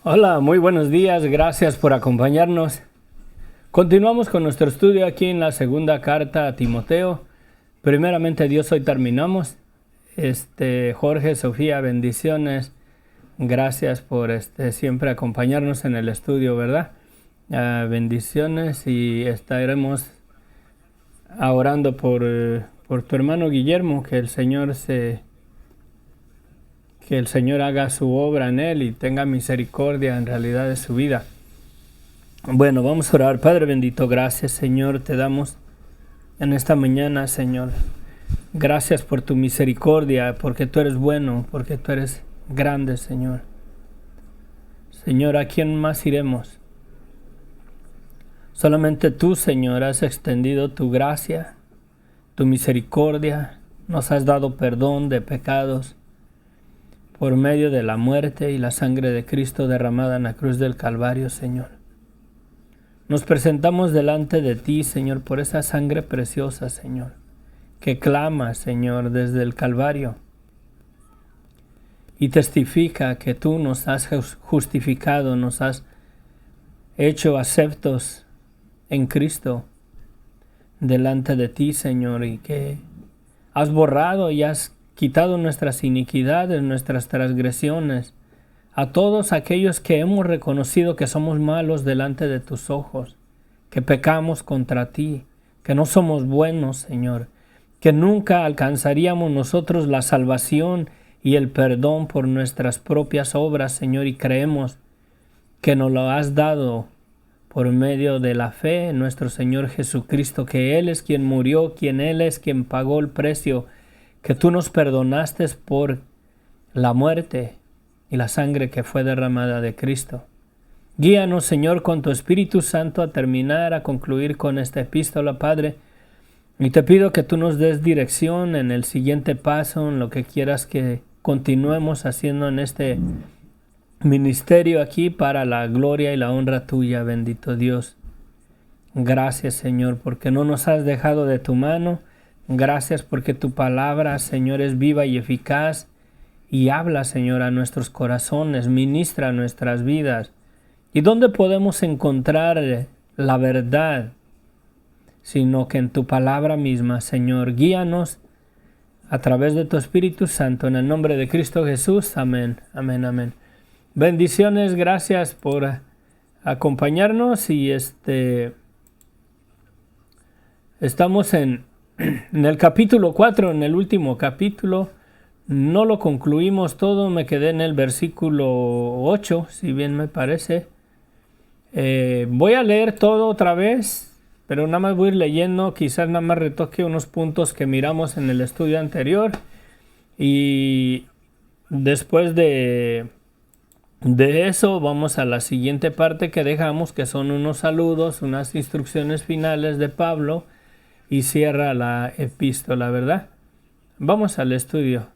Hola, muy buenos días, gracias por acompañarnos. Continuamos con nuestro estudio aquí en la segunda carta a Timoteo. Primeramente Dios, hoy terminamos. Jorge, Sofía, bendiciones. Gracias por siempre acompañarnos en el estudio, ¿verdad? Bendiciones y estaremos orando por tu hermano Guillermo, que el Señor haga su obra en él y tenga misericordia en realidad de su vida. Bueno, vamos a orar. Padre bendito, gracias, Señor, te damos en esta mañana, Señor. Gracias por tu misericordia, porque tú eres bueno, porque tú eres grande, Señor. Señor, ¿a quién más iremos? Solamente tú, Señor, has extendido tu gracia, tu misericordia, nos has dado perdón de pecados por medio de la muerte y la sangre de Cristo derramada en la cruz del Calvario, Señor. Nos presentamos delante de ti, Señor, por esa sangre preciosa, Señor, que clama, Señor, desde el Calvario y testifica que tú nos has justificado, nos has hecho aceptos en Cristo delante de ti, Señor, y que has borrado y has quitado nuestras iniquidades, nuestras transgresiones, a todos aquellos que hemos reconocido que somos malos delante de tus ojos, que pecamos contra ti, que no somos buenos, Señor, que nunca alcanzaríamos nosotros la salvación y el perdón por nuestras propias obras, Señor, y creemos que nos lo has dado por medio de la fe en nuestro Señor Jesucristo, que Él es quien murió, Él es quien pagó el precio, que tú nos perdonaste por la muerte y la sangre que fue derramada de Cristo. Guíanos, Señor, con tu Espíritu Santo a concluir con esta epístola, Padre, y te pido que tú nos des dirección en el siguiente paso, en lo que quieras que continuemos haciendo en este ministerio aquí para la gloria y la honra tuya, bendito Dios. Gracias, Señor, porque no nos has dejado de tu mano. Gracias porque tu palabra, Señor, es viva y eficaz y habla, Señor, a nuestros corazones, ministra a nuestras vidas. ¿Y dónde podemos encontrar la verdad? Sino que en tu palabra misma, Señor, guíanos a través de tu Espíritu Santo, en el nombre de Cristo Jesús. Amén, amén, amén. Bendiciones, gracias por acompañarnos y estamos en el capítulo 4, en el último capítulo. No lo concluimos todo, me quedé en el versículo 8, si bien me parece. Voy a leer todo otra vez, pero nada más voy a ir leyendo, quizás nada más retoque unos puntos que miramos en el estudio anterior. Y después de eso vamos a la siguiente parte que dejamos, que son unos saludos, unas instrucciones finales de Pablo, y cierra la epístola, ¿verdad? Vamos al estudio.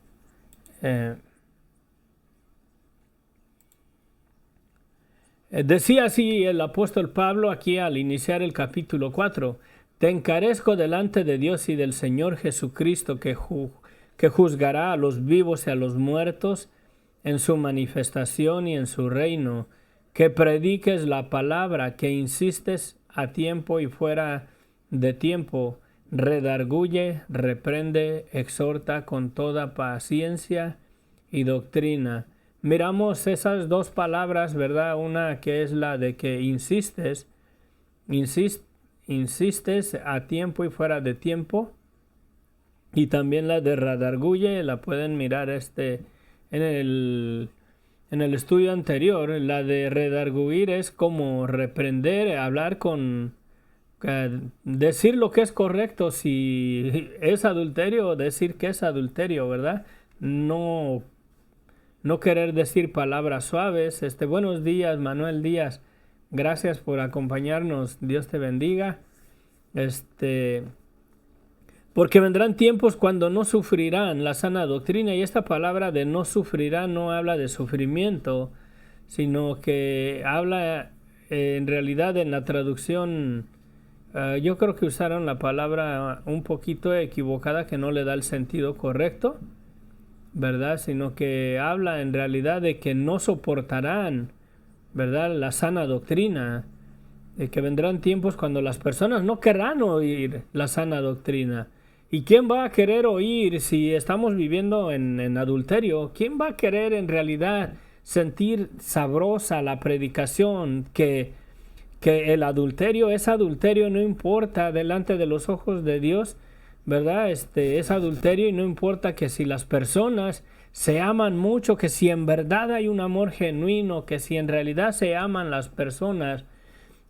Decía así el apóstol Pablo aquí al iniciar el capítulo 4. Te encarezco delante de Dios y del Señor Jesucristo, que juzgará a los vivos y a los muertos en su manifestación y en su reino, que prediques la palabra, que insistes a tiempo y fuera de tiempo, redarguye, reprende, exhorta con toda paciencia y doctrina. Miramos esas dos palabras, ¿verdad? Una que es la de que insistes a tiempo y fuera de tiempo. Y también la de Radarguye, la pueden mirar en el estudio anterior. La de redarguir es como reprender, hablar con, decir lo que es correcto. Si es adulterio, decir que es adulterio, ¿verdad? No querer decir palabras suaves. Buenos días, Manuel Díaz. Gracias por acompañarnos. Dios te bendiga. Porque vendrán tiempos cuando no sufrirán la sana doctrina, y esta palabra de no sufrirán no habla de sufrimiento, sino que habla en realidad en la traducción, yo creo que usaron la palabra un poquito equivocada, que no le da el sentido correcto, ¿verdad? Sino que habla en realidad de que no soportarán, ¿verdad?, la sana doctrina, de que vendrán tiempos cuando las personas no querrán oír la sana doctrina. ¿Y quién va a querer oír si estamos viviendo en adulterio? ¿Quién va a querer en realidad sentir sabrosa la predicación que el adulterio es adulterio, no importa delante de los ojos de Dios, ¿verdad? Es adulterio, y no importa que si las personas se aman mucho, que si en verdad hay un amor genuino, que si en realidad se aman las personas,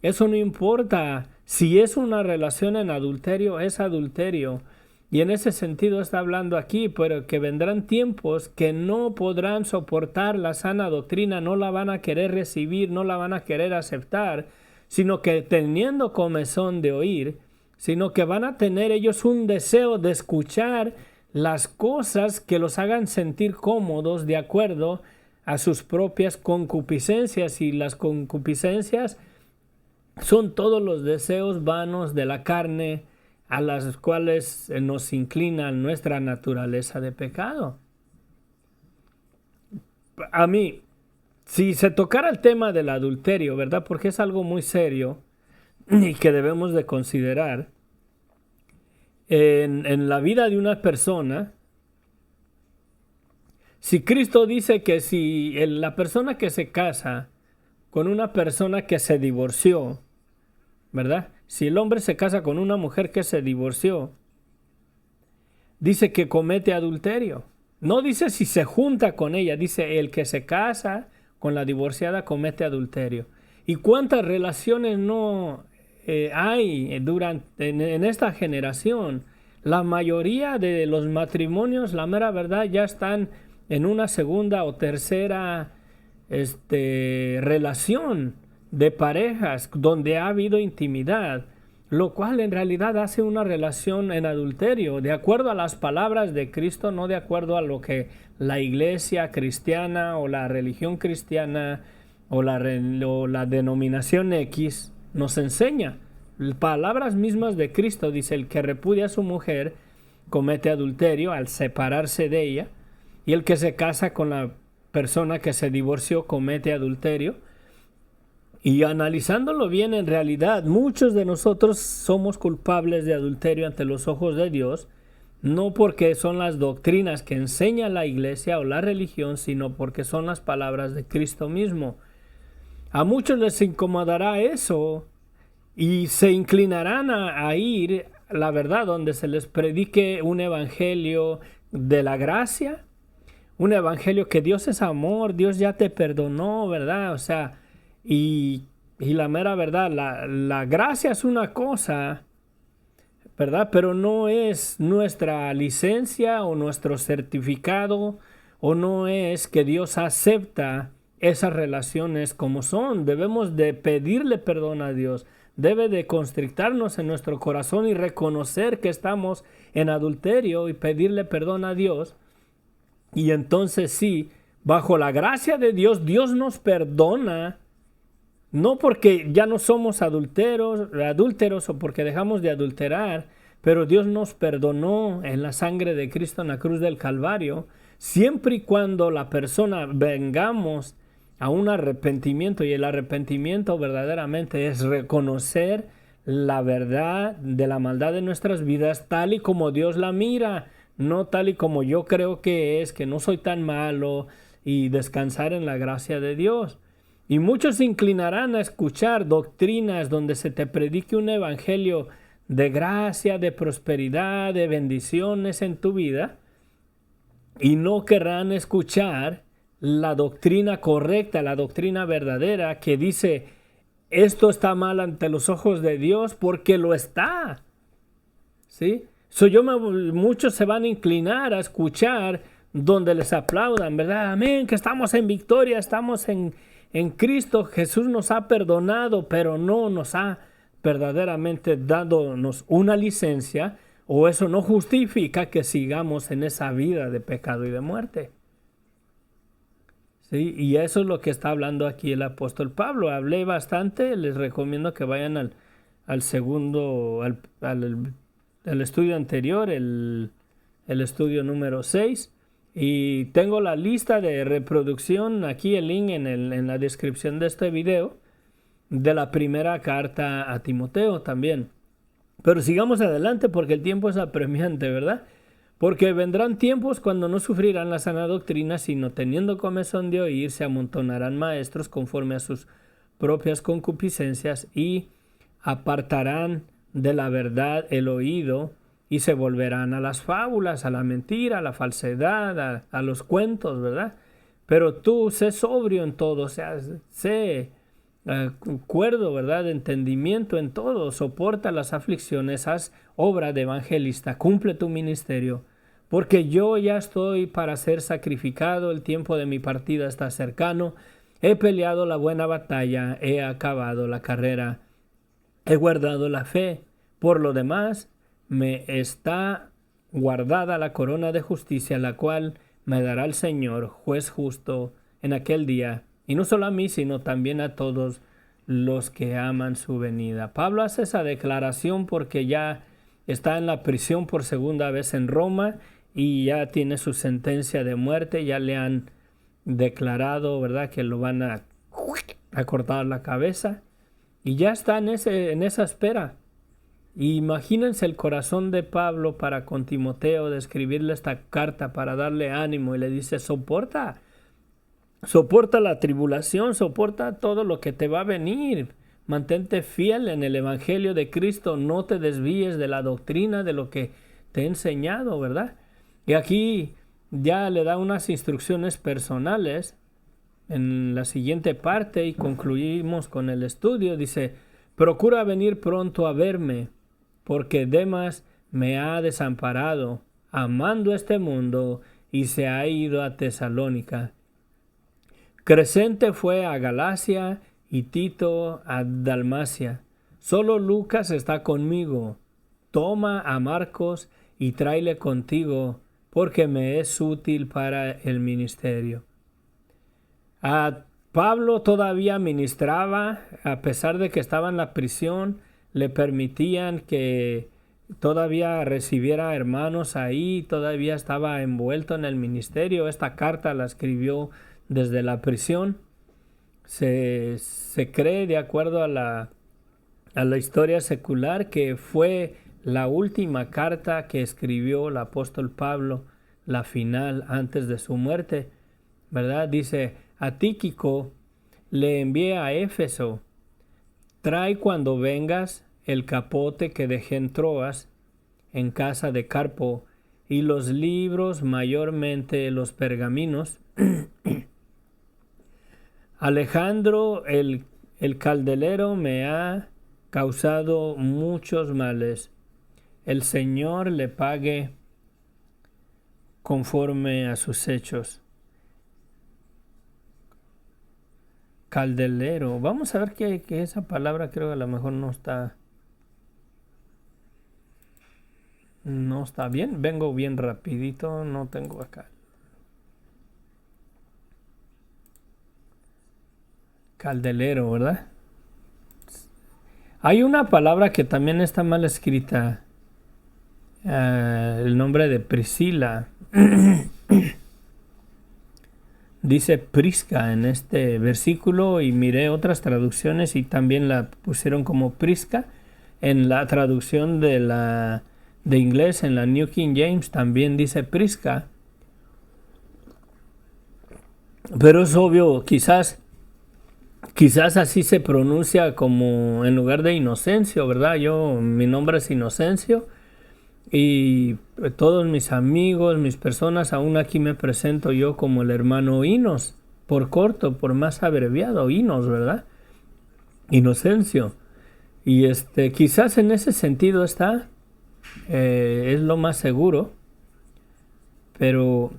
eso no importa. Si es una relación en adulterio, es adulterio. Y en ese sentido está hablando aquí, pero que vendrán tiempos que no podrán soportar la sana doctrina, no la van a querer recibir, no la van a querer aceptar, sino que teniendo comezón de oír, sino que van a tener ellos un deseo de escuchar las cosas que los hagan sentir cómodos de acuerdo a sus propias concupiscencias, y las concupiscencias son todos los deseos vanos de la carne, a las cuales nos inclina nuestra naturaleza de pecado. A mí, si se tocara el tema del adulterio, ¿verdad?, porque es algo muy serio y que debemos de considerar en la vida de una persona. Si Cristo dice que si la persona que se casa con una persona que se divorció, ¿verdad?, si el hombre se casa con una mujer que se divorció, dice que comete adulterio. No dice si se junta con ella, dice el que se casa con la divorciada comete adulterio. ¿Y cuántas relaciones no hay en esta generación? La mayoría de los matrimonios, la mera verdad, ya están en una segunda o tercera relación de parejas donde ha habido intimidad, lo cual en realidad hace una relación en adulterio, de acuerdo a las palabras de Cristo, no de acuerdo a lo que la iglesia cristiana o la religión cristiana o la denominación X nos enseña. Palabras mismas de Cristo, dice: el que repudia a su mujer comete adulterio al separarse de ella, y el que se casa con la persona que se divorció comete adulterio. Y analizándolo bien, en realidad muchos de nosotros somos culpables de adulterio ante los ojos de Dios, no porque son las doctrinas que enseña la iglesia o la religión, sino porque son las palabras de Cristo mismo. A muchos les incomodará eso y se inclinarán a ir, la verdad, donde se les predique un evangelio de la gracia, un evangelio que Dios es amor, Dios ya te perdonó, ¿verdad? O sea, y la mera verdad, la gracia es una cosa, ¿verdad?, pero no es nuestra licencia o nuestro certificado, o no es que Dios acepta esas relaciones como son. Debemos de pedirle perdón a Dios, debe de constrictarnos en nuestro corazón y reconocer que estamos en adulterio y pedirle perdón a Dios. Y entonces sí, bajo la gracia de Dios, Dios nos perdona. No porque ya no somos adúlteros o porque dejamos de adulterar, pero Dios nos perdonó en la sangre de Cristo en la cruz del Calvario, siempre y cuando la persona vengamos a un arrepentimiento. Y el arrepentimiento verdaderamente es reconocer la verdad de la maldad de nuestras vidas tal y como Dios la mira, no tal y como yo creo que no soy tan malo, y descansar en la gracia de Dios. Y muchos se inclinarán a escuchar doctrinas donde se te predique un evangelio de gracia, de prosperidad, de bendiciones en tu vida, y no querrán escuchar la doctrina correcta, la doctrina verdadera que dice, esto está mal ante los ojos de Dios porque lo está. ¿Sí? Muchos se van a inclinar a escuchar donde les aplaudan, ¿verdad? Amén, que estamos en victoria, estamos en Cristo, Jesús nos ha perdonado, pero no nos ha verdaderamente dándonos una licencia, o eso no justifica que sigamos en esa vida de pecado y de muerte. ¿Sí? Y eso es lo que está hablando aquí el apóstol Pablo. Hablé bastante, les recomiendo que vayan al segundo, al estudio anterior, el estudio número 6. Y tengo la lista de reproducción, aquí el link en la descripción de este video, de la primera carta a Timoteo también. Pero sigamos adelante porque el tiempo es apremiante, ¿verdad? Porque vendrán tiempos cuando no sufrirán la sana doctrina, sino teniendo comezón de oír, se amontonarán maestros conforme a sus propias concupiscencias y apartarán de la verdad el oído y se volverán a las fábulas, a la mentira, a la falsedad, a los cuentos, ¿verdad? Pero tú sé sobrio en todo, o sea, sé cuerdo, ¿verdad? De entendimiento en todo, soporta las aflicciones, haz obra de evangelista, cumple tu ministerio, porque yo ya estoy para ser sacrificado, el tiempo de mi partida está cercano, he peleado la buena batalla, he acabado la carrera, he guardado la fe, por lo demás me está guardada la corona de justicia, la cual me dará el Señor, juez justo, en aquel día, y no solo a mí, sino también a todos los que aman su venida. Pablo hace esa declaración porque ya está en la prisión por segunda vez en Roma y ya tiene su sentencia de muerte, ya le han declarado, ¿verdad?, que lo van a cortar la cabeza y ya está en esa espera. Imagínense el corazón de Pablo para con Timoteo de escribirle esta carta para darle ánimo y le dice, soporta la tribulación, soporta todo lo que te va a venir, mantente fiel en el evangelio de Cristo, no te desvíes de la doctrina de lo que te he enseñado, ¿verdad? Y aquí ya le da unas instrucciones personales en la siguiente parte y concluimos con el estudio. Dice, procura venir pronto a verme, porque Demas me ha desamparado, amando este mundo, y se ha ido a Tesalónica. Crescente fue a Galacia y Tito a Dalmacia. Solo Lucas está conmigo. Toma a Marcos y tráele contigo, porque me es útil para el ministerio. A Pablo todavía ministraba, a pesar de que estaba en la prisión, le permitían que todavía recibiera hermanos ahí, todavía estaba envuelto en el ministerio. Esta carta la escribió desde la prisión. Se cree, de acuerdo a la historia secular, que fue la última carta que escribió el apóstol Pablo, la final antes de su muerte, ¿verdad? Dice, a Tíquico le envié a Éfeso. Trae cuando vengas el capote que dejé en Troas, en casa de Carpo, y los libros, mayormente los pergaminos. Alejandro el caldelero me ha causado muchos males. El Señor le pague conforme a sus hechos. Caldelero. Vamos a ver que esa palabra creo que a lo mejor no está bien. Vengo bien rapidito, no tengo acá. Caldelero, ¿verdad? Hay una palabra que también está mal escrita. El nombre de Priscila. Dice Prisca en este versículo y miré otras traducciones y también la pusieron como Prisca. En la traducción de inglés, en la New King James, también dice Prisca. Pero es obvio, quizás Quizás así se pronuncia como en lugar de Inocencio, ¿verdad? Mi nombre es Inocencio y todos mis amigos, mis personas, aún aquí me presento yo como el hermano Inos, por corto, por más abreviado, Inos, ¿verdad? Inocencio. Y quizás en ese sentido está, es lo más seguro, pero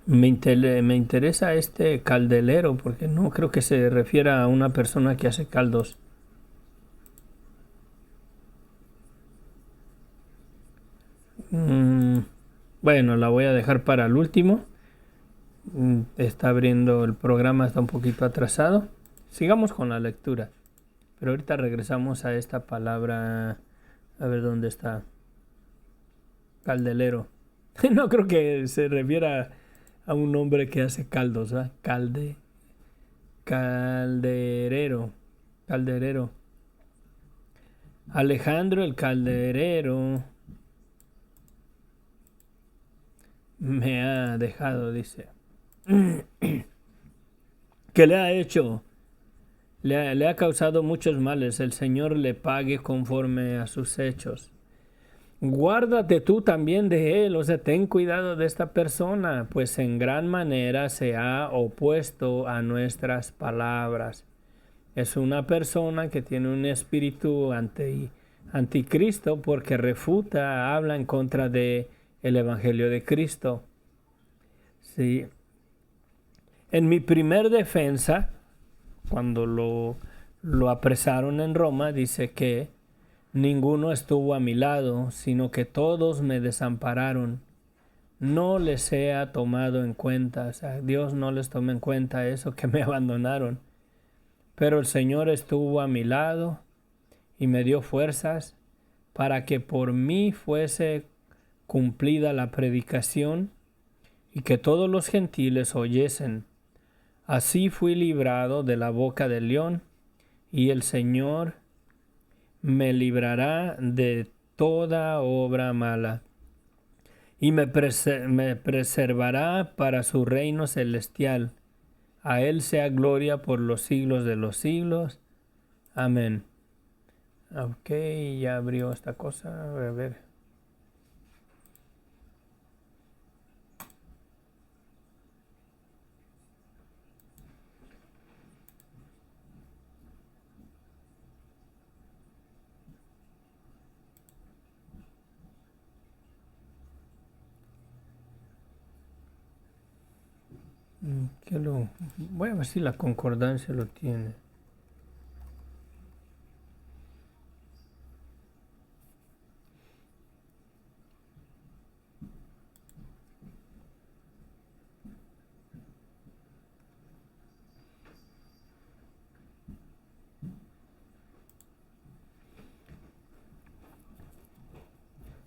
me interesa este caldelero porque no creo que se refiera a una persona que hace caldos. Bueno, la voy a dejar para el último. Está abriendo el programa, está un poquito atrasado. Sigamos con la lectura. Pero ahorita regresamos a esta palabra. A ver dónde está. Caldelero. No creo que se refiera a un hombre que hace caldos, ¿verdad? Calderero. Calderero. Alejandro el calderero me ha dejado, dice. ¿Qué le ha hecho? Le ha causado muchos males. El Señor le pague conforme a sus hechos. Guárdate tú también de él, o sea, ten cuidado de esta persona, pues en gran manera se ha opuesto a nuestras palabras. Es una persona que tiene un espíritu anticristo porque refuta, habla en contra de el evangelio de Cristo. Sí. En mi primer defensa, cuando lo apresaron en Roma, dice que ninguno estuvo a mi lado, sino que todos me desampararon. No les he tomado en cuenta, o sea, Dios no les toma en cuenta eso que me abandonaron. Pero el Señor estuvo a mi lado y me dio fuerzas para que por mí fuese cumplida la predicación y que todos los gentiles oyesen. Así fui librado de la boca del león, y el Señor me librará de toda obra mala, y me preservará para su reino celestial. A Él sea gloria por los siglos de los siglos. Amén. Ok, ya abrió esta cosa. A ver. Voy a ver si la concordancia lo tiene.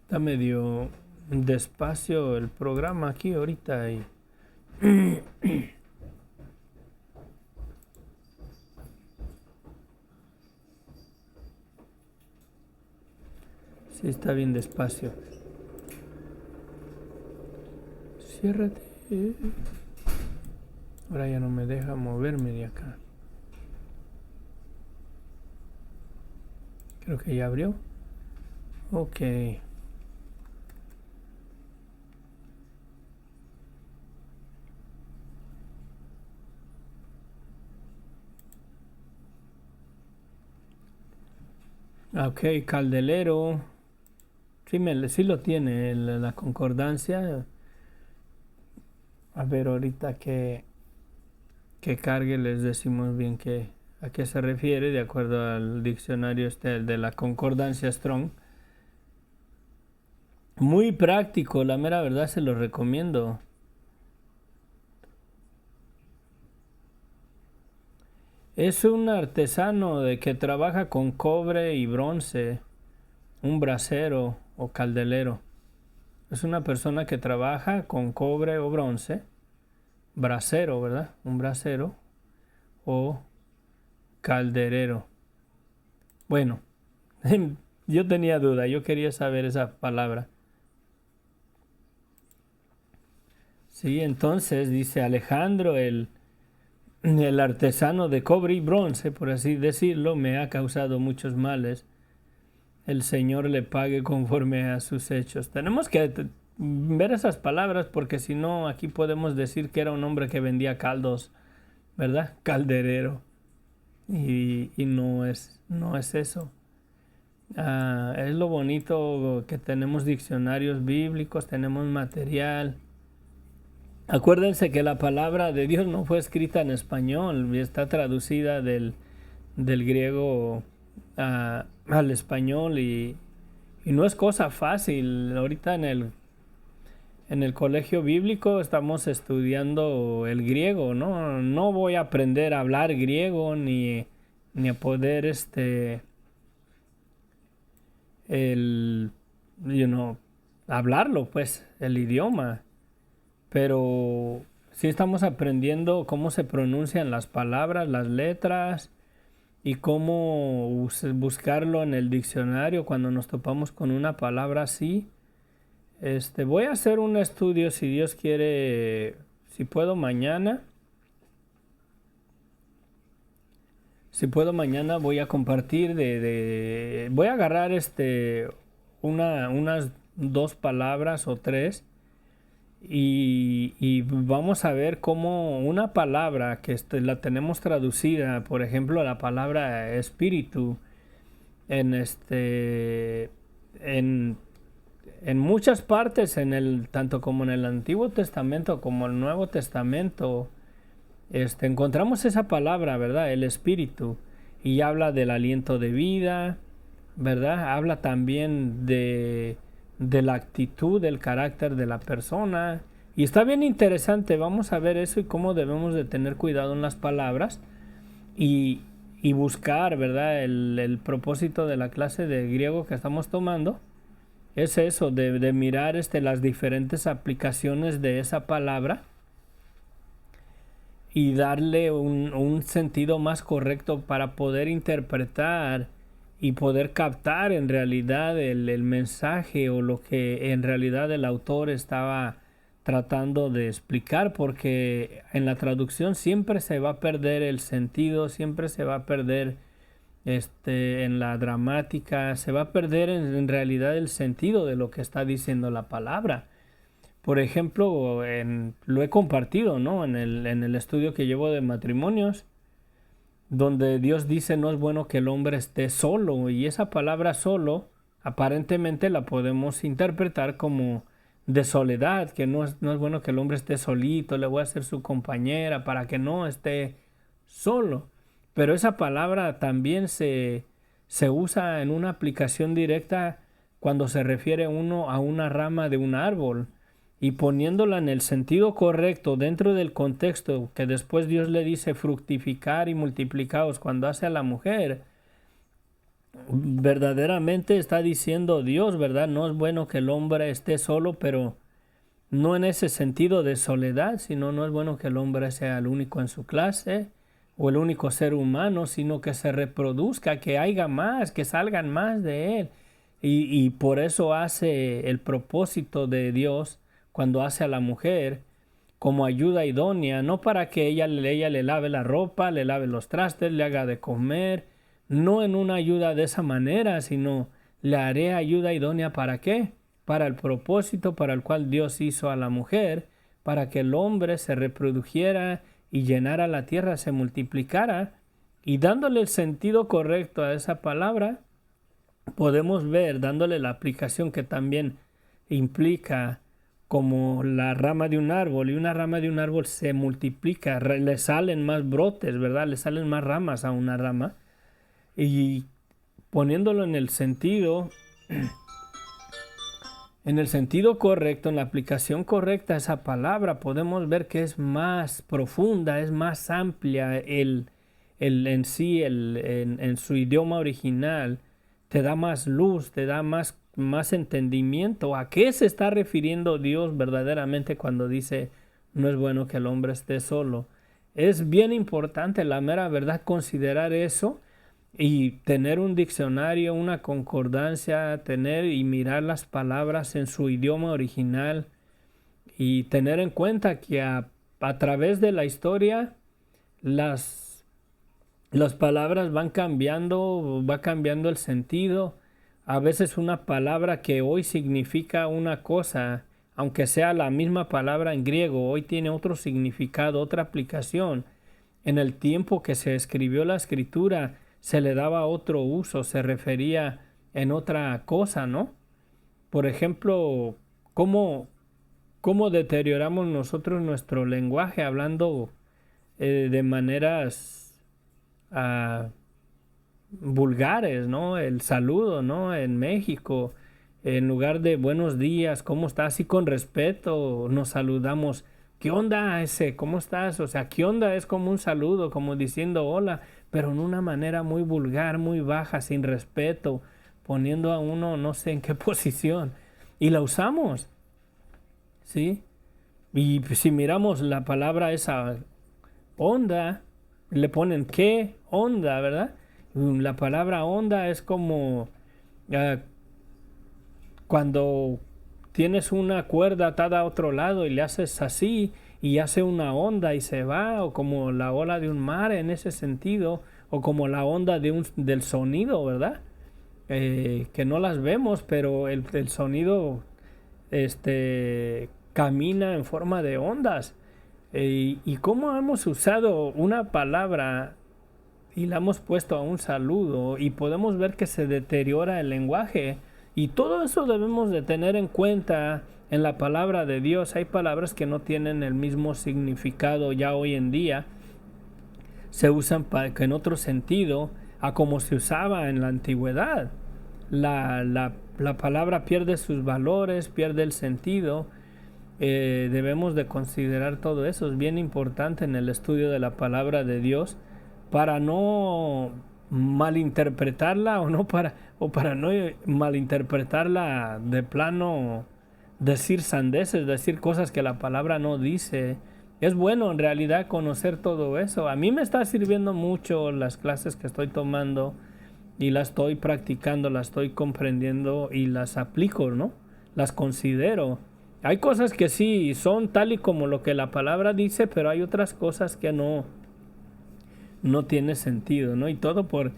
Está medio despacio el programa aquí ahorita y sí, está bien despacio. Ciérrate. Ahora ya no me deja moverme de acá. Creo que ya abrió. Ok. Ok, caldelero. Sí lo tiene la concordancia. A ver, ahorita que cargue les decimos bien a qué se refiere, de acuerdo al diccionario de la concordancia Strong. Muy práctico, la mera verdad se lo recomiendo. Es un artesano que trabaja con cobre y bronce, un brasero o caldelero. Es una persona que trabaja con cobre o bronce, brasero, ¿verdad? Un brasero o calderero. Bueno, yo tenía duda, yo quería saber esa palabra. Sí, entonces dice Alejandro el artesano de cobre y bronce, por así decirlo, me ha causado muchos males. El Señor le pague conforme a sus hechos. Tenemos que ver esas palabras porque si no, aquí podemos decir que era un hombre que vendía caldos, ¿verdad? Calderero. Y no es eso. Es lo bonito que tenemos diccionarios bíblicos, tenemos material. Acuérdense que la palabra de Dios no fue escrita en español, está traducida del griego al español y no es cosa fácil. Ahorita en el colegio bíblico estamos estudiando el griego, ¿no? No voy a aprender a hablar griego ni a poder hablarlo, pues, el idioma. Pero sí estamos aprendiendo cómo se pronuncian las palabras, las letras y cómo buscarlo en el diccionario cuando nos topamos con una palabra así. Voy a hacer un estudio si Dios quiere, si puedo mañana. Si puedo mañana voy a compartir voy a agarrar unas 2 palabras o 3 y vamos a ver cómo una palabra que la tenemos traducida, por ejemplo, la palabra espíritu en muchas partes, tanto como en el Antiguo Testamento como el Nuevo Testamento, encontramos esa palabra, ¿verdad? El espíritu, y habla del aliento de vida, ¿verdad? Habla también de la actitud, del carácter de la persona, y está bien interesante. Vamos a ver eso y cómo debemos de tener cuidado en las palabras y buscar, ¿verdad? El propósito de la clase de griego que estamos tomando es eso, de mirar las diferentes aplicaciones de esa palabra y darle un sentido más correcto para poder interpretar y poder captar en realidad el mensaje o lo que en realidad el autor estaba tratando de explicar, porque en la traducción siempre se va a perder el sentido, siempre se va a perder en la dramática, se va a perder en realidad el sentido de lo que está diciendo la palabra. Por ejemplo, lo he compartido, ¿no? en el estudio que llevo de matrimonios, donde Dios dice no es bueno que el hombre esté solo, y esa palabra solo aparentemente la podemos interpretar como de soledad, que no es bueno que el hombre esté solito, le voy a hacer su compañera para que no esté solo. Pero esa palabra también se usa en una aplicación directa cuando se refiere uno a una rama de un árbol, y poniéndola en el sentido correcto dentro del contexto que después Dios le dice fructificar y multiplicaos cuando hace a la mujer, verdaderamente está diciendo Dios, ¿verdad? No es bueno que el hombre esté solo, pero no en ese sentido de soledad, sino no es bueno que el hombre sea el único en su clase o el único ser humano, sino que se reproduzca, que haya más, que salgan más de él. Y por eso hace el propósito de Dios cuando hace a la mujer como ayuda idónea, no para que ella le lave la ropa, le lave los trastes, le haga de comer, no en una ayuda de esa manera, sino le haré ayuda idónea. ¿Para qué? Para el propósito para el cual Dios hizo a la mujer, para que el hombre se reprodujera y llenara la tierra, se multiplicara. Y dándole el sentido correcto a esa palabra, podemos ver, dándole la aplicación que también implica como la rama de un árbol, y una rama de un árbol se multiplica, le salen más brotes, ¿verdad? Le salen más ramas a una rama. Y poniéndolo en el sentido correcto, en la aplicación correcta a esa palabra, podemos ver que es más profunda, es más amplia en su idioma original, te da más luz, te da más entendimiento. ¿A qué se está refiriendo Dios verdaderamente cuando dice no es bueno que el hombre esté solo? Es bien importante, la mera verdad, considerar eso y tener un diccionario, una concordancia, tener y mirar las palabras en su idioma original, y tener en cuenta que a través de la historia las, las palabras van cambiando, va cambiando el sentido. A veces una palabra que hoy significa una cosa, aunque sea la misma palabra en griego, hoy tiene otro significado, otra aplicación. En el tiempo que se escribió la escritura se le daba otro uso, se refería en otra cosa, ¿no? Por ejemplo, ¿cómo deterioramos nosotros nuestro lenguaje hablando de maneras ah, vulgares, ¿no? El saludo, ¿no? En México, en lugar de buenos días, ¿cómo estás? Y con respeto nos saludamos. ¿Qué onda ese? ¿Cómo estás? O sea, ¿qué onda? Es como un saludo, como diciendo hola, pero en una manera muy vulgar, muy baja, sin respeto, poniendo a uno no sé en qué posición. Y la usamos, ¿sí? Y si miramos la palabra esa onda, le ponen qué onda, ¿verdad? La palabra onda es como uh, cuando tienes una cuerda atada a otro lado y le haces así y hace una onda y se va, o como la ola de un mar en ese sentido, o como la onda del sonido, ¿verdad? Que no las vemos, pero el sonido camina en forma de ondas. Y cómo hemos usado una palabra y la hemos puesto a un saludo y podemos ver que se deteriora el lenguaje, y todo eso debemos de tener en cuenta en la palabra de Dios. Hay palabras que no tienen el mismo significado ya hoy en día, se usan en otro sentido a como se usaba en la antigüedad. La palabra pierde sus valores, pierde el sentido. Debemos de considerar todo eso. Es bien importante en el estudio de la palabra de Dios para no malinterpretarla o para no malinterpretarla de plano, decir sandeces, decir cosas que la palabra no dice. Es bueno en realidad conocer todo eso. A mí me está sirviendo mucho las clases que estoy tomando y las estoy practicando, las estoy comprendiendo y las aplico, ¿no? Las considero. Hay cosas que sí son tal y como lo que la palabra dice, pero hay otras cosas que no tiene sentido, ¿no? Y todo por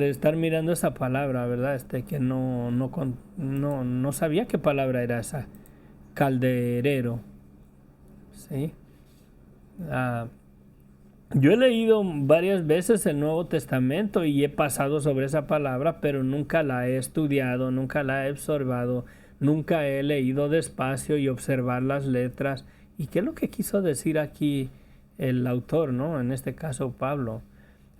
estar mirando esa palabra, ¿verdad? Que no sabía qué palabra era esa. Calderero, ¿sí? Yo he leído varias veces el Nuevo Testamento y he pasado sobre esa palabra, pero nunca la he estudiado, nunca la he observado, nunca he leído despacio y observar las letras. ¿Y qué es lo que quiso decir aquí el autor, ¿no? En este caso Pablo.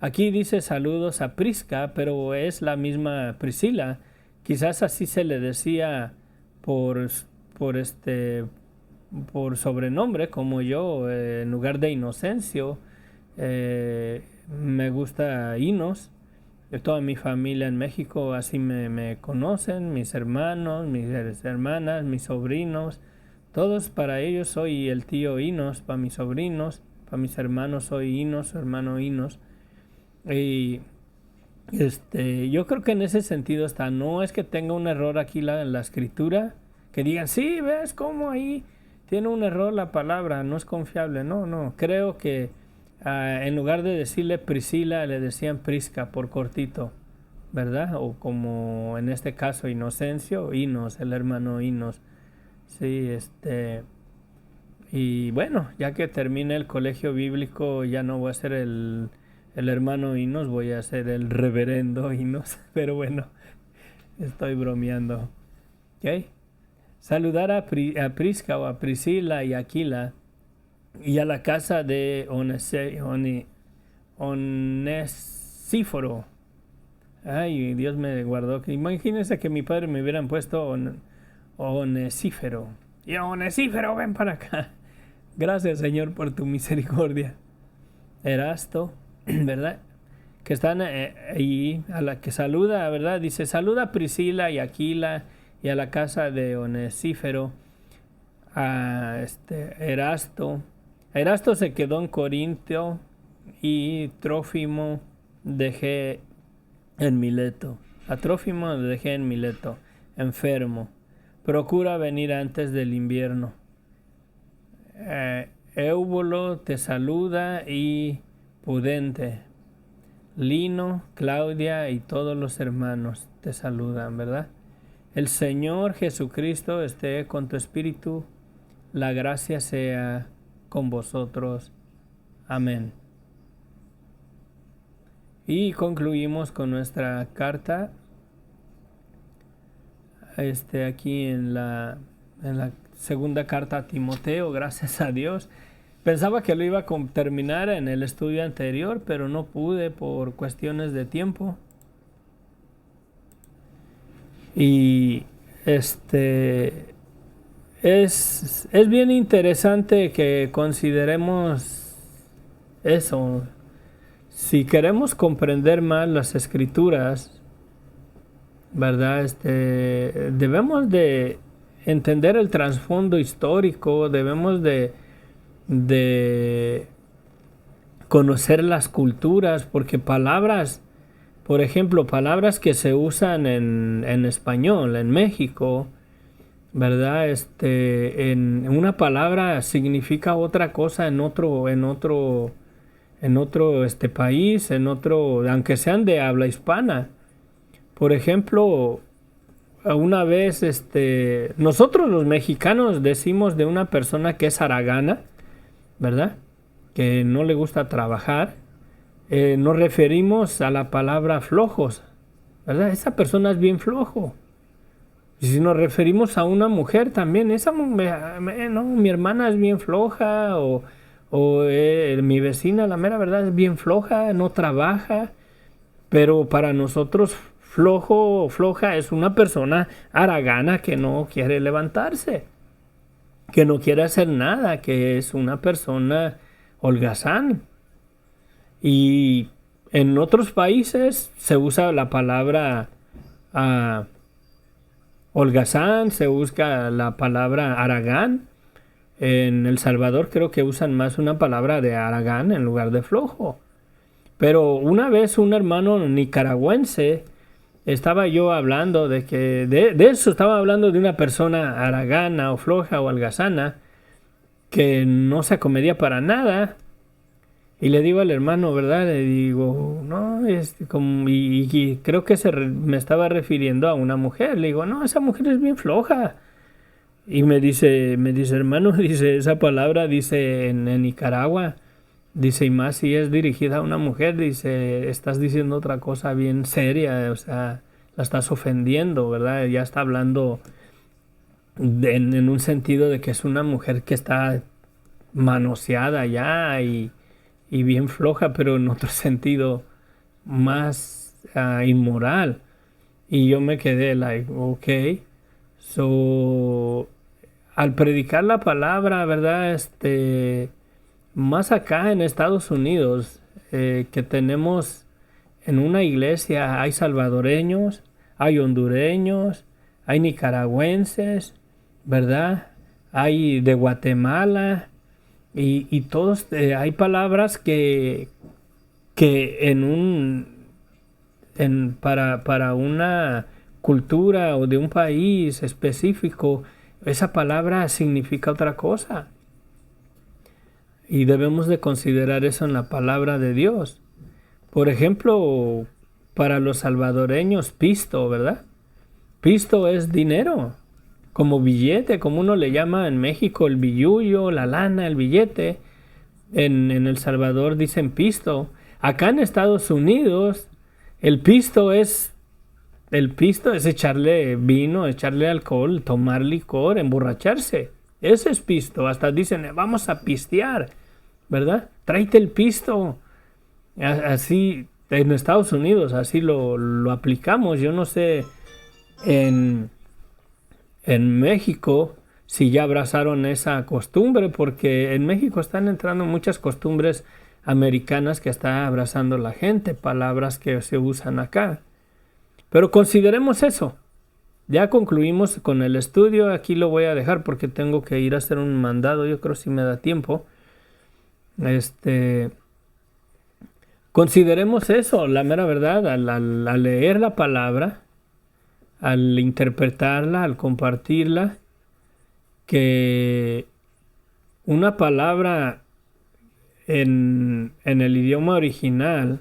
Aquí dice saludos a Prisca, pero es la misma Priscila. Quizás así se le decía por, por por sobrenombre, como yo, en lugar de Inocencio. Me gusta Inos. Toda mi familia en México así me conocen, mis hermanos, mis hermanas, mis sobrinos. Todos para ellos soy el tío Inos, para mis sobrinos, para mis hermanos soy Inos, hermano Inos. Y yo creo que en ese sentido está. No es que tenga un error aquí en la escritura, que digan, sí, ves cómo ahí tiene un error la palabra, no es confiable. No, creo que en lugar de decirle Priscila, le decían Prisca por cortito, ¿verdad? O como en este caso Inocencio, Inos, el hermano Inos. Sí, y bueno, ya que termine el colegio bíblico, ya no voy a ser el hermano Inos, voy a ser el reverendo Inos. Pero bueno, estoy bromeando. ¿Ok? Saludar a Prisca o a Priscila y Aquila y a la casa de Onesíforo. Ay, Dios me guardó. Imagínense que mi padre me hubieran puesto Onesífero. Y Onesífero, ven para acá. Gracias, Señor, por tu misericordia. Erasto, ¿verdad? Que están ahí, a la que saluda, ¿verdad? Dice, saluda a Priscila y Aquila y a la casa de Onesífero, a Erasto. Erasto se quedó en Corinto y Trófimo dejé en Mileto. A Trófimo dejé en Mileto, enfermo. Procura venir antes del invierno. Éubulo te saluda y Pudente, Lino, Claudia y todos los hermanos te saludan, ¿verdad? El Señor Jesucristo esté con tu espíritu. La gracia sea con vosotros. Amén. Y concluimos con nuestra carta. Aquí en la segunda carta a Timoteo, gracias a Dios. Pensaba que lo iba a terminar en el estudio anterior, pero no pude por cuestiones de tiempo. Y es bien interesante que consideremos eso. Si queremos comprender más las Escrituras, ¿verdad? Debemos de entender el trasfondo histórico, debemos de conocer las culturas, porque palabras, por ejemplo, palabras que se usan en español, en México, ¿verdad? En una palabra significa otra cosa en otro país, aunque sean de habla hispana. Por ejemplo, una vez, nosotros los mexicanos decimos de una persona que es haragana, ¿verdad? Que no le gusta trabajar. Nos referimos a la palabra flojos, ¿verdad? Esa persona es bien flojo. Y si nos referimos a una mujer también, mi hermana es bien floja, o mi vecina, la mera verdad, es bien floja, no trabaja. Pero para nosotros flojo o floja es una persona haragana que no quiere levantarse, que no quiere hacer nada, que es una persona holgazán. Y en otros países se usa la palabra holgazán, se usa la palabra haragán. En El Salvador creo que usan más una palabra de haragán en lugar de flojo. Pero una vez un hermano nicaragüense, estaba yo hablando de eso, estaba hablando de una persona haragana o floja o holgazana que no se acomedia para nada. Y le digo al hermano, ¿verdad? Le digo, no, y creo que me estaba refiriendo a una mujer. Le digo, no, esa mujer es bien floja. Y me dice, hermano, dice, esa palabra dice en Nicaragua, dice, y más si es dirigida a una mujer, dice, estás diciendo otra cosa bien seria, o sea, la estás ofendiendo, ¿verdad? Ya está hablando en un sentido de que es una mujer que está manoseada ya y bien floja, pero en otro sentido más inmoral. Y yo me quedé like, ok. So, al predicar la palabra, ¿verdad? Más acá en Estados Unidos, que tenemos en una iglesia, hay salvadoreños, hay hondureños, hay nicaragüenses, ¿verdad? Hay de Guatemala, y todos, hay palabras que para una cultura o de un país específico, esa palabra significa otra cosa. Y debemos de considerar eso en la palabra de Dios. Por ejemplo, para los salvadoreños, pisto, ¿verdad? Pisto es dinero, como billete, como uno le llama en México el billullo, la lana, el billete. En El Salvador dicen pisto. Acá en Estados Unidos, el pisto es echarle vino, echarle alcohol, tomar licor, emborracharse. Ese es pisto. Hasta dicen, vamos a pistear, ¿verdad? Tráete el pisto. Así, en Estados Unidos, así lo aplicamos. Yo no sé en México si ya abrazaron esa costumbre, porque en México están entrando muchas costumbres americanas que está abrazando la gente, palabras que se usan acá. Pero consideremos eso. Ya concluimos con el estudio. Aquí lo voy a dejar porque tengo que ir a hacer un mandado. Yo creo si me da tiempo. Consideremos eso, la mera verdad, al leer la palabra, al interpretarla, al compartirla, que una palabra en el idioma original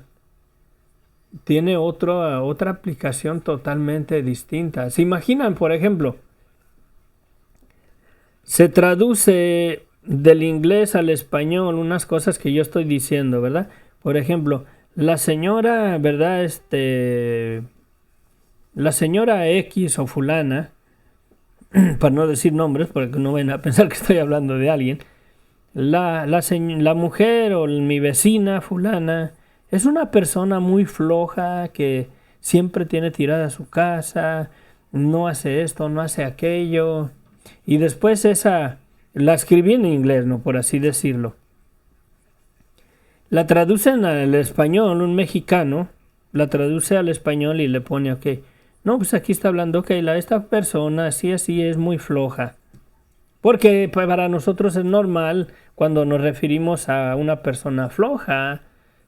tiene otra aplicación totalmente distinta. ¿Se imaginan, por ejemplo? Se traduce del inglés al español unas cosas que yo estoy diciendo, ¿verdad? Por ejemplo, la señora, ¿verdad? La señora X o fulana, para no decir nombres, porque no vayan a pensar que estoy hablando de alguien, la mujer o mi vecina fulana es una persona muy floja que siempre tiene tirada su casa, no hace esto, no hace aquello. Y después la escribí en inglés, ¿no? Por así decirlo. La traducen al español, un mexicano, la traduce al español y le pone, ok, no, pues aquí está hablando, ok, esta persona así es muy floja. Porque pues, para nosotros es normal cuando nos referimos a una persona floja.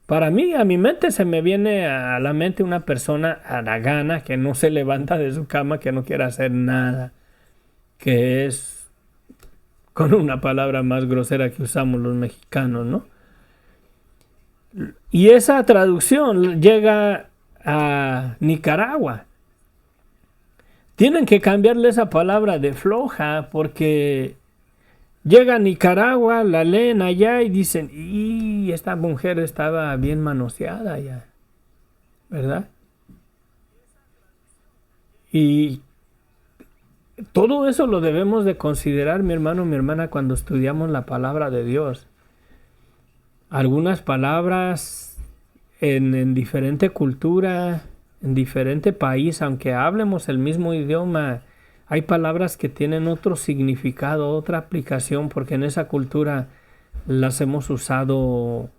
Para mí, a mi mente se me viene a la mente una persona haragana que no se levanta de su cama, que no quiere hacer nada. Que es con una palabra más grosera que usamos los mexicanos, ¿no? Y esa traducción llega a Nicaragua. Tienen que cambiarle esa palabra de floja porque llega a Nicaragua, la leen allá y dicen, y esta mujer estaba bien manoseada ya, ¿verdad? Y todo eso lo debemos de considerar, mi hermano, mi hermana, cuando estudiamos la palabra de Dios. Algunas palabras en diferente cultura, en diferente país, aunque hablemos el mismo idioma, hay palabras que tienen otro significado, otra aplicación, porque en esa cultura las hemos usado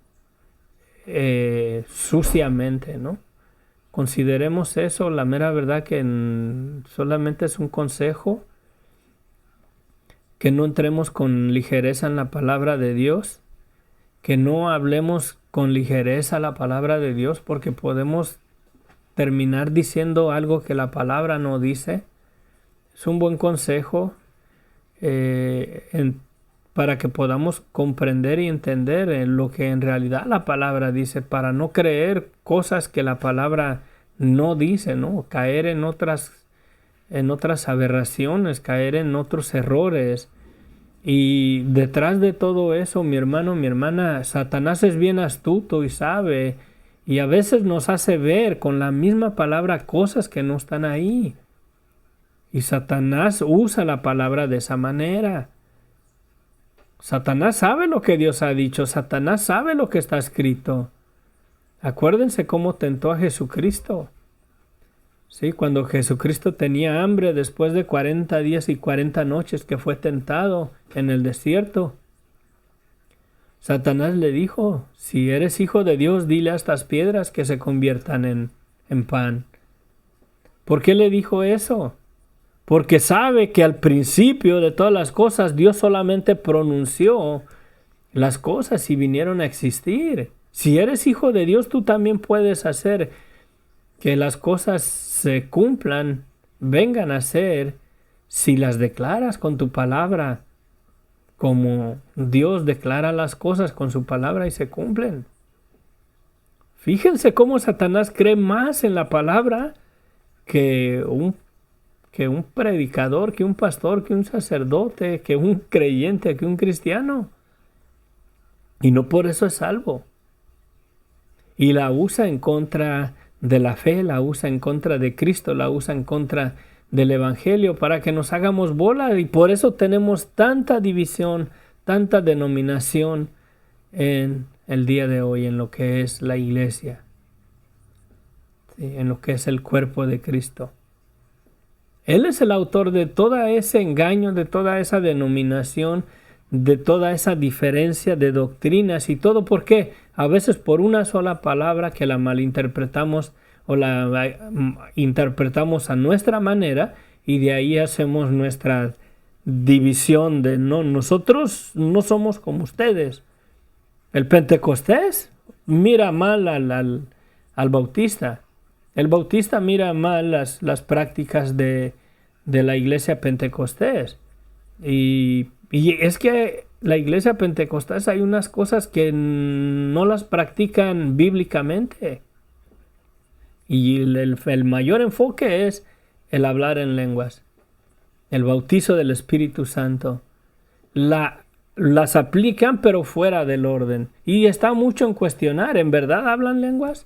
suciamente, ¿no? Consideremos eso, la mera verdad que solamente es un consejo, que no entremos con ligereza en la palabra de Dios, que no hablemos con ligereza la palabra de Dios, porque podemos terminar diciendo algo que la palabra no dice. Es un buen consejo para que podamos comprender y entender lo que en realidad la palabra dice, para no creer cosas que la palabra no dice, ¿no? Caer en otras aberraciones, caer en otros errores. Y detrás de todo eso, mi hermano, mi hermana, Satanás es bien astuto y sabe, y a veces nos hace ver con la misma palabra cosas que no están ahí. Y Satanás usa la palabra de esa manera. Satanás sabe lo que Dios ha dicho, Satanás sabe lo que está escrito. Acuérdense cómo tentó a Jesucristo. Sí, cuando Jesucristo tenía hambre después de 40 días y 40 noches que fue tentado en el desierto, Satanás le dijo, si eres hijo de Dios, dile a estas piedras que se conviertan en pan. ¿Por qué le dijo eso? Porque sabe que al principio de todas las cosas Dios solamente pronunció las cosas y vinieron a existir. Si eres hijo de Dios, tú también puedes hacer que las cosas se cumplan, vengan a ser, si las declaras con tu palabra, como Dios declara las cosas con su palabra y se cumplen. Fíjense cómo Satanás cree más en la palabra que un predicador, que un pastor, que un sacerdote, que un creyente, que un cristiano. Y no por eso es salvo. Y la usa en contra de la fe, la usa en contra de Cristo, la usa en contra del Evangelio para que nos hagamos bola, y por eso tenemos tanta división, tanta denominación en el día de hoy en lo que es la iglesia, ¿sí? En lo que es el cuerpo de Cristo. Él es el autor de todo ese engaño, de toda esa denominación, de toda esa diferencia de doctrinas y todo. ¿Por qué? A veces por una sola palabra que la malinterpretamos o la interpretamos a nuestra manera, y de ahí hacemos nuestra división de no, nosotros no somos como ustedes. El Pentecostés mira mal al bautista. El bautista mira mal las prácticas de la iglesia Pentecostés. Y es que la iglesia pentecostal hay unas cosas que no las practican bíblicamente. Y el mayor enfoque es el hablar en lenguas, el bautizo del Espíritu Santo. Las aplican pero fuera del orden. Y está mucho en cuestionar, ¿en verdad hablan lenguas?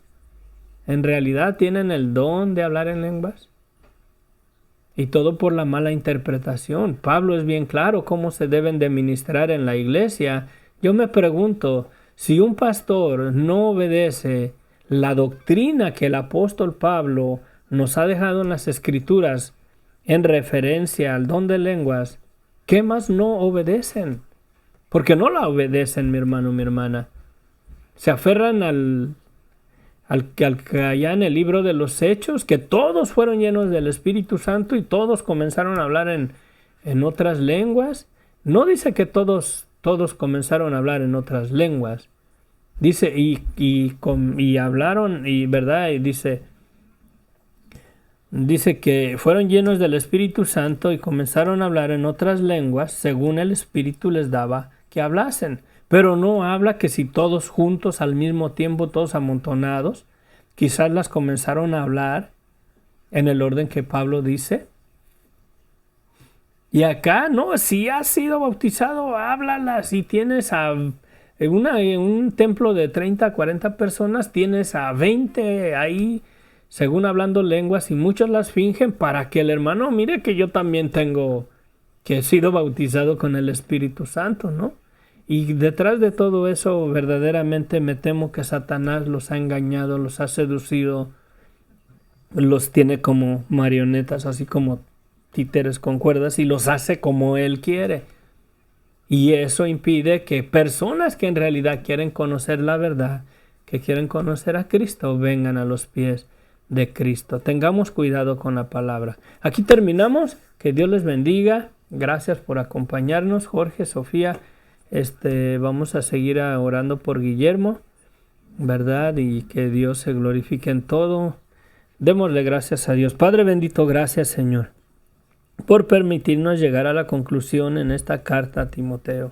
¿En realidad tienen el don de hablar en lenguas? Y todo por la mala interpretación. Pablo es bien claro cómo se deben de ministrar en la iglesia. Yo me pregunto, si un pastor no obedece la doctrina que el apóstol Pablo nos ha dejado en las Escrituras en referencia al don de lenguas, ¿qué más no obedecen? Porque no la obedecen, mi hermano, mi hermana. Se aferran al que allá en el libro de los Hechos, que todos fueron llenos del Espíritu Santo y todos comenzaron a hablar en otras lenguas. No dice que todos comenzaron a hablar en otras lenguas. Dice, y hablaron, y verdad, y dice que fueron llenos del Espíritu Santo y comenzaron a hablar en otras lenguas según el Espíritu les daba que hablasen. Pero no habla que si todos juntos al mismo tiempo, todos amontonados, quizás las comenzaron a hablar en el orden que Pablo dice. Y acá, no, si has sido bautizado, háblalas. Si tienes un templo de 30, 40 personas, tienes a 20 ahí, según hablando lenguas, y muchos las fingen para que el hermano mire que yo también que he sido bautizado con el Espíritu Santo, ¿no? Y detrás de todo eso, verdaderamente me temo que Satanás los ha engañado, los ha seducido, los tiene como marionetas, así como títeres con cuerdas, y los hace como él quiere. Y eso impide que personas que en realidad quieren conocer la verdad, que quieren conocer a Cristo, vengan a los pies de Cristo. Tengamos cuidado con la palabra. Aquí terminamos. Que Dios les bendiga. Gracias por acompañarnos, Jorge, Sofía. Vamos a seguir orando por Guillermo, ¿verdad? Y que Dios se glorifique en todo. Démosle gracias a Dios. Padre bendito, gracias, Señor, por permitirnos llegar a la conclusión en esta carta a Timoteo.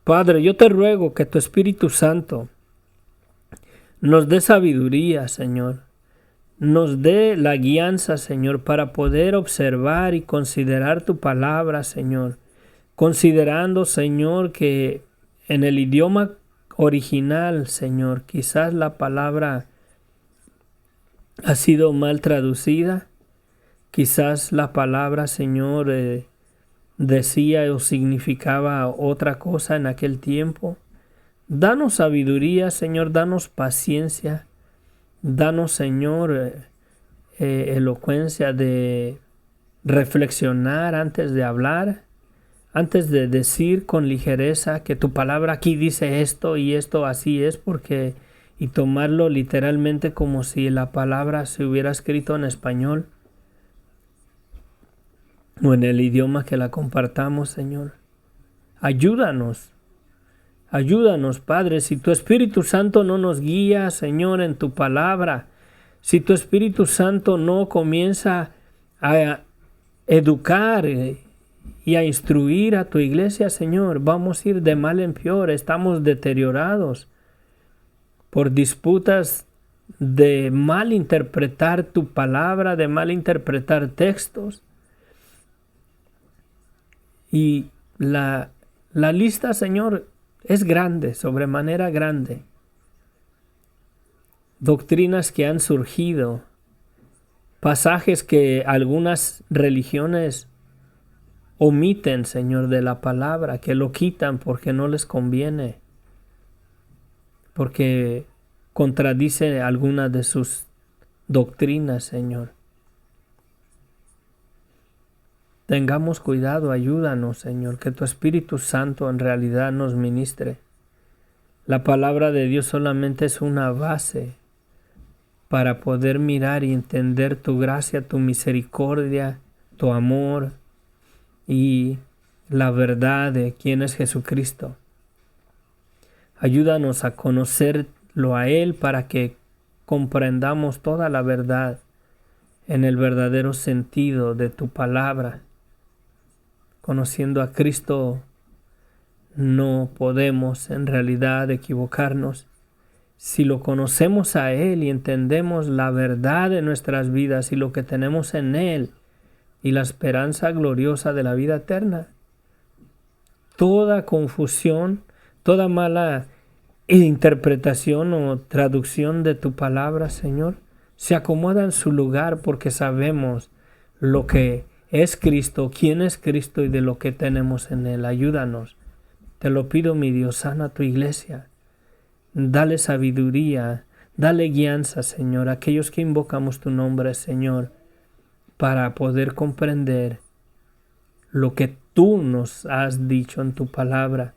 Padre, yo te ruego que tu Espíritu Santo nos dé sabiduría, Señor. Nos dé la guianza, Señor, para poder observar y considerar tu palabra, Señor. Considerando, Señor, que en el idioma original, Señor, quizás la palabra ha sido mal traducida. Quizás la palabra, Señor, decía o significaba otra cosa en aquel tiempo. Danos sabiduría, Señor, danos paciencia. Danos, Señor, elocuencia de reflexionar antes de hablar, antes de decir con ligereza que tu palabra aquí dice esto y esto así es, y tomarlo literalmente como si la palabra se hubiera escrito en español o en el idioma que la compartamos, Señor. Ayúdanos. Ayúdanos, Padre, si tu Espíritu Santo no nos guía, Señor, en tu palabra, si tu Espíritu Santo no comienza a educar y a instruir a tu iglesia, Señor, vamos a ir de mal en peor, estamos deteriorados por disputas de mal interpretar tu palabra, de mal interpretar textos. Y la lista, Señor, es grande, sobremanera grande. Doctrinas que han surgido, pasajes que algunas religiones omiten, Señor, de la palabra, que lo quitan porque no les conviene, porque contradice algunas de sus doctrinas, Señor. Tengamos cuidado, ayúdanos, Señor, que tu Espíritu Santo en realidad nos ministre. La palabra de Dios solamente es una base para poder mirar y entender tu gracia, tu misericordia, tu amor y la verdad de quién es Jesucristo. Ayúdanos a conocerlo a Él para que comprendamos toda la verdad en el verdadero sentido de tu palabra. Conociendo a Cristo no podemos en realidad equivocarnos. Si lo conocemos a Él y entendemos la verdad de nuestras vidas y lo que tenemos en Él y la esperanza gloriosa de la vida eterna, toda confusión, toda mala interpretación o traducción de tu palabra, Señor, se acomoda en su lugar porque sabemos lo que es Cristo, quién es Cristo y de lo que tenemos en Él. Ayúdanos. Te lo pido, mi Dios, sana a tu iglesia. Dale sabiduría, dale guianza, Señor, a aquellos que invocamos tu nombre, Señor, para poder comprender lo que tú nos has dicho en tu palabra,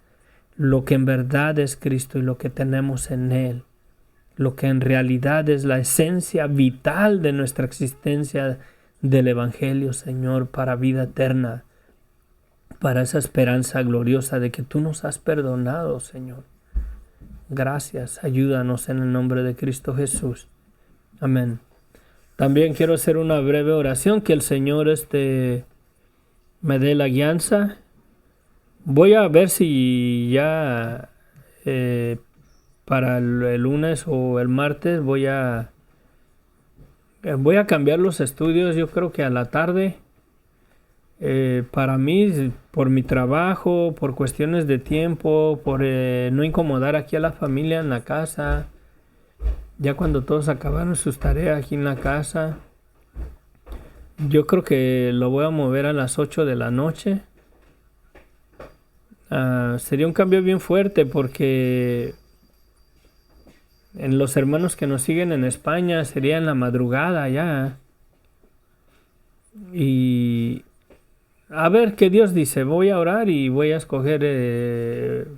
lo que en verdad es Cristo y lo que tenemos en Él, lo que en realidad es la esencia vital de nuestra existencia del Evangelio, Señor, para vida eterna, para esa esperanza gloriosa de que tú nos has perdonado, Señor. Gracias, ayúdanos en el nombre de Cristo Jesús. Amén. También quiero hacer una breve oración, que el Señor me dé la guianza. Voy a ver si ya para el lunes o el martes voy a cambiar los estudios, yo creo que a la tarde. Para mí, por mi trabajo, por cuestiones de tiempo, por no incomodar aquí a la familia en la casa, ya cuando todos acabaron sus tareas aquí en la casa, yo creo que lo voy a mover a las 8 de la noche. Sería un cambio bien fuerte porque en los hermanos que nos siguen en España sería en la madrugada ya. Y a ver qué Dios dice. Voy a orar y voy a escoger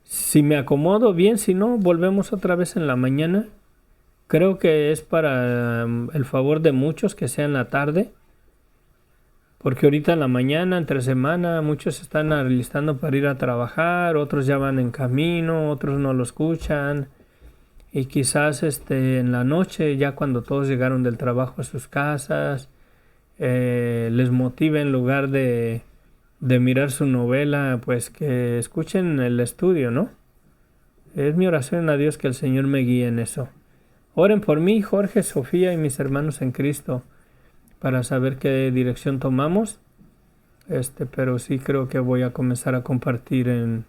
si me acomodo bien, si no, volvemos otra vez en la mañana. Creo que es para el favor de muchos que sea en la tarde, porque ahorita en la mañana, entre semana, muchos se están alistando para ir a trabajar, otros ya van en camino, otros no lo escuchan, y quizás en la noche, ya cuando todos llegaron del trabajo a sus casas, les motive en lugar de mirar su novela, pues que escuchen el estudio, ¿no? Es mi oración a Dios que el Señor me guíe en eso. Oren por mí, Jorge, Sofía y mis hermanos en Cristo, para saber qué dirección tomamos. Pero sí creo que voy a comenzar a compartir en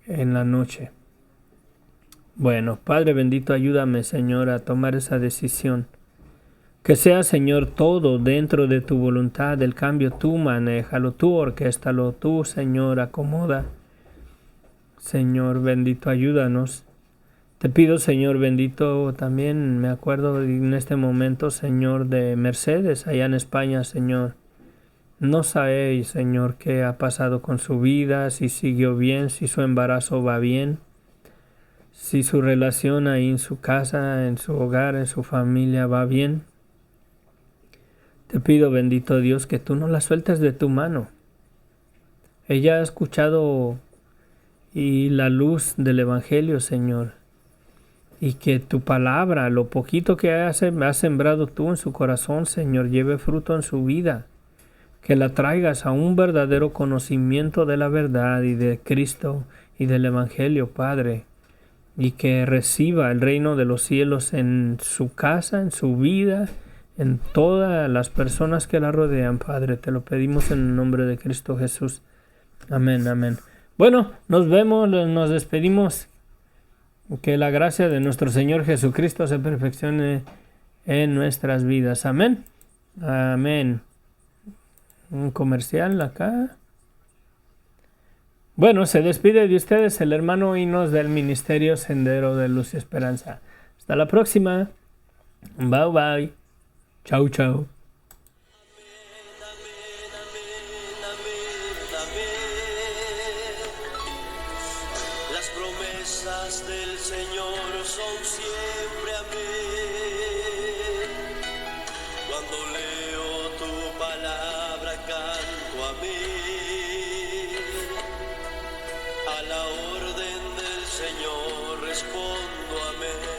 la noche. Bueno, Padre bendito, ayúdame, Señor, a tomar esa decisión. Que sea, Señor, todo dentro de tu voluntad. El cambio tú manéjalo, tú orquéstalo, tú, Señor, acomoda. Señor bendito, ayúdanos. Te pido, Señor bendito, también me acuerdo en este momento, Señor, de Mercedes, allá en España, Señor. No sé, Señor, qué ha pasado con su vida, si siguió bien, si su embarazo va bien, si su relación ahí en su casa, en su hogar, en su familia va bien. Te pido, bendito Dios, que tú no la sueltes de tu mano. Ella ha escuchado y la luz del Evangelio, Señor, y que tu palabra, lo poquito que has sembrado tú en su corazón, Señor, lleve fruto en su vida. Que la traigas a un verdadero conocimiento de la verdad y de Cristo y del Evangelio, Padre, y que reciba el reino de los cielos en su casa, en su vida, en todas las personas que la rodean, Padre. Te lo pedimos en el nombre de Cristo Jesús. Amén, amén. Bueno, nos vemos, nos despedimos. Que la gracia de nuestro Señor Jesucristo se perfeccione en nuestras vidas. Amén. Amén. Un comercial acá. Bueno, se despide de ustedes el hermano Hinos del Ministerio Sendero de Luz y Esperanza. Hasta la próxima. Bye bye. Chau, chau. Las promesas del Señor son siempre amén. Cuando leo tu palabra canto amén. A la orden del Señor respondo amén.